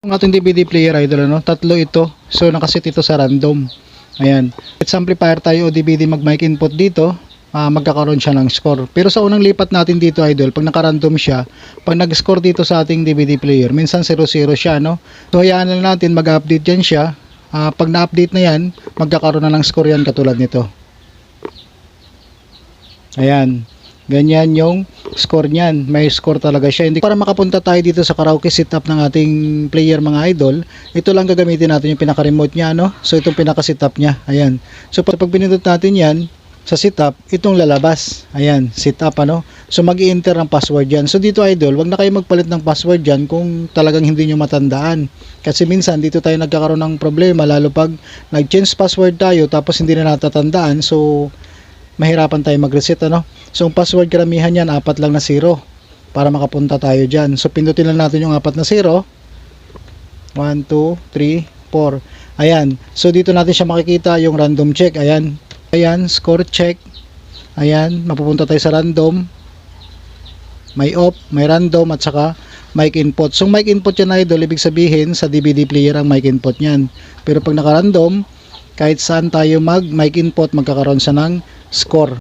Ang ating DVD player idol, ano, tatlo ito. So nakaset ito sa random. Ayan. Let's amplifier tayo o DVD mag mic input dito. Magkakaroon siya ng score. Pero sa unang lipat natin dito idol, pag naka-random siya, pag nag-score dito sa ating DVD player, minsan 0-0 siya, no? So hayaan lang natin mag-update yan siya. Pag na-update na yan, magkakaroon na ng score yan katulad nito. Ayan. Ganyan yung score niyan. May score talaga siya. Hindi para makapunta tayo dito sa karaoke setup ng ating player mga idol. Ito lang gagamitin natin yung pinaka-remote niya, no? So itong pinaka-setup niya. Ayan. So pag pinindot natin yan sa setup, itong lalabas. Ayan, setup, ano? So mag-i-enter ng password yan. So dito idol, wag na kayo magpalit ng password yan kung talagang hindi nyo matandaan. Kasi minsan dito tayo nagkakaroon ng problema lalo pag nag-change password tayo tapos hindi na natatandaan. So mahirapan tayo mag-reset, ano? So ang password karamihan yan 4 lang na 0 para makapunta tayo dyan. So pindutin lang natin yung 4 na 0. 1, 2, 3, 4. Ayan. So dito natin siya makikita yung random check. Ayan. Ayan, score check. Ayan, mapupunta tayo sa random. May off, may random at saka mic input. So mic input yan idol, ibig sabihin sa DVD player ang mic input niyan. Pero pag naka-random, kahit saan tayo mag mic input, magkakaroon siya ng score.